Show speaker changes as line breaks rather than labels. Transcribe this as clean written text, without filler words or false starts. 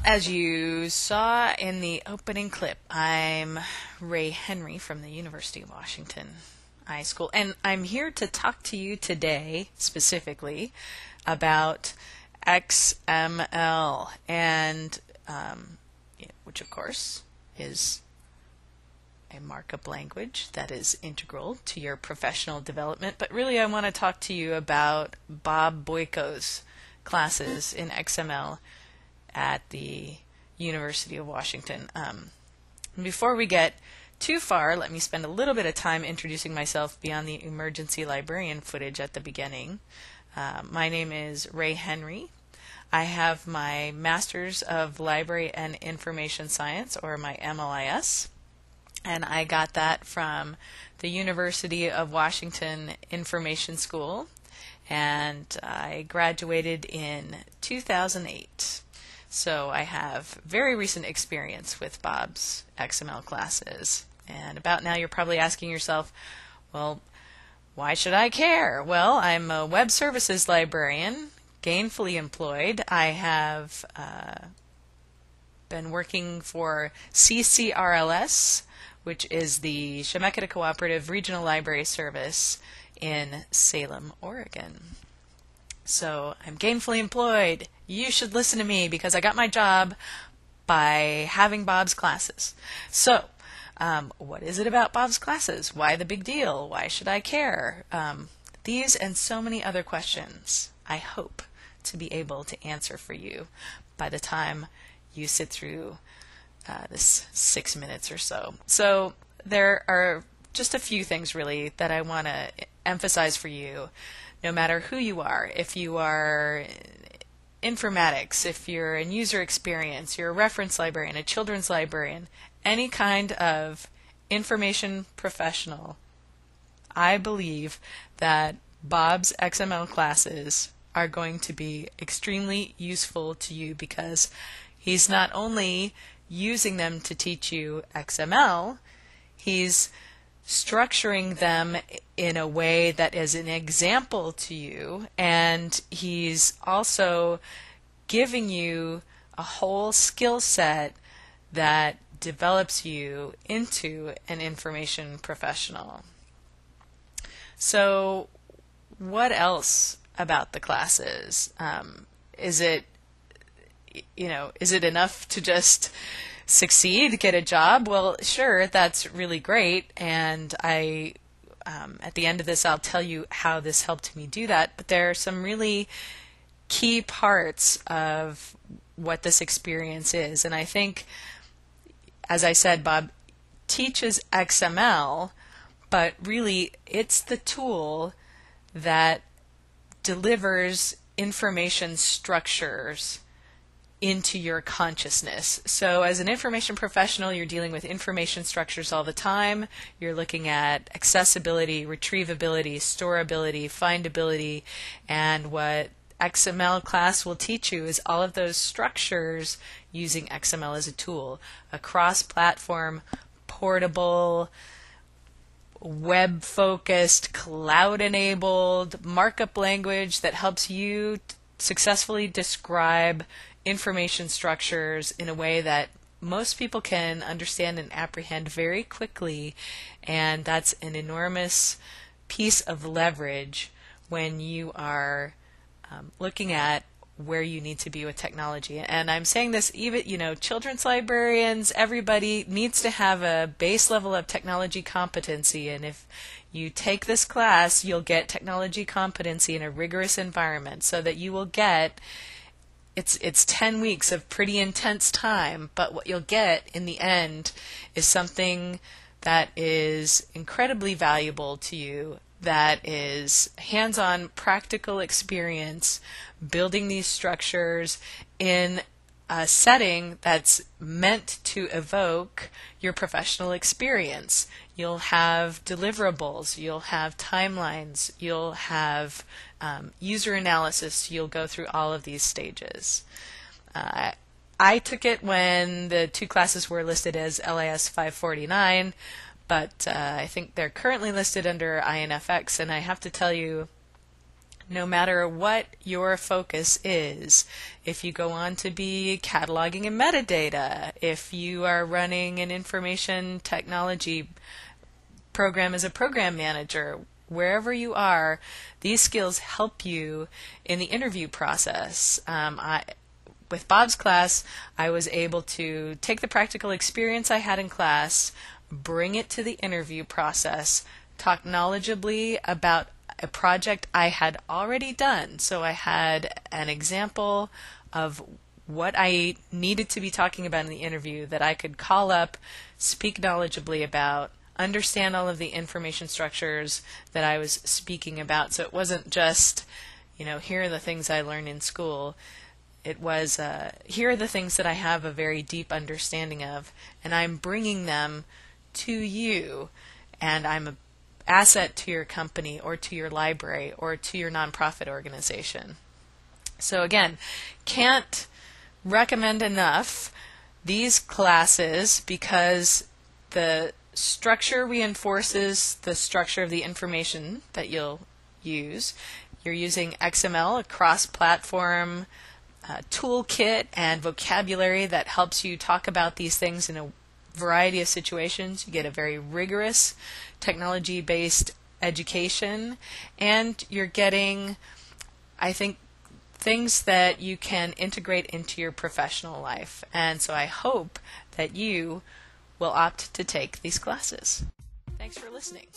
As you saw in the opening clip, I'm Ray Henry from the University of Washington iSchool, and I'm here to talk to you today specifically about XML, and which of course is a markup language that is integral to your professional development. But really I want to talk to you about Bob Boyko's classes in XML at the University of Washington. Before we get too far, let me spend a little bit of time introducing myself beyond the emergency librarian footage at the beginning. My name is Ray Henry. I have my Master's of Library and Information Science, or my MLIS, and I got that from the University of Washington Information School, and I graduated in 2008. So I have very recent experience with Bob's XML classes. And about now you're probably asking yourself, well, why should I care? Well, I'm a web services librarian, gainfully employed. I have been working for CCRLS, which is the Chemeketa Cooperative Regional Library Service in Salem, Oregon. So I'm gainfully employed. You should listen to me because I got my job by having Bob's classes. So what is it about Bob's classes? Why the big deal? Why should I care? These and so many other questions I hope to be able to answer for you by the time you sit through this 6 minutes or so. So there are just a few things really that I want to emphasize for you, no matter who you are. If you are informatics, if you're in user experience, you're a reference librarian, a children's librarian, any kind of information professional, I believe that Bob's XML classes are going to be extremely useful to you because he's not only using them to teach you XML, he's structuring them in a way that is an example to you, and he's also giving you a whole skill set that develops you into an information professional. So what else about the classes? Is it enough to just succeed, get a job? Well, sure, that's really great, and at the end of this I'll tell you how this helped me do that, but there are some really key parts of what this experience is, and I think, as I said, Bob teaches XML, but really it's the tool that delivers information structures into your consciousness. So as an information professional, you're dealing with information structures all the time. You're looking at accessibility, retrievability, storability, findability, and what XML class will teach you is all of those structures using XML as a tool. A cross-platform, portable, web-focused, cloud-enabled markup language that helps you successfully describe information structures in a way that most people can understand and apprehend very quickly, and that's an enormous piece of leverage when you are looking at where you need to be with technology. And I'm saying this, even children's librarians, everybody needs to have a base level of technology competency, and if you take this class, you'll get technology competency in a rigorous environment so that you will get it's 10 weeks of pretty intense time, but what you'll get in the end is something that is incredibly valuable to you, that is hands-on practical experience building these structures in a setting that's meant to evoke your professional experience. You'll have deliverables, you'll have timelines, you'll have user analysis. You'll go through all of these stages. I took it when the two classes were listed as LIS 549, but I think they're currently listed under INFX, and I have to tell you no matter what your focus is. If you go on to be cataloging and metadata, if you are running an information technology program as a program manager, wherever you are, these skills help you in the interview process. With Bob's class, I was able to take the practical experience I had in class, bring it to the interview process, talk knowledgeably about a project I had already done. So I had an example of what I needed to be talking about in the interview that I could call up, speak knowledgeably about, understand all of the information structures that I was speaking about. So it wasn't just, here are the things I learned in school. It was, here are the things that I have a very deep understanding of, and I'm bringing them to you, and I'm an asset to your company or to your library or to your nonprofit organization. So again, can't recommend enough these classes because the structure reinforces the structure of the information that you'll use. You're using XML, a cross-platform toolkit and vocabulary that helps you talk about these things in a variety of situations. You get a very rigorous technology-based education, and you're getting, I think, things that you can integrate into your professional life. And so I hope that you will opt to take these classes. Thanks for listening.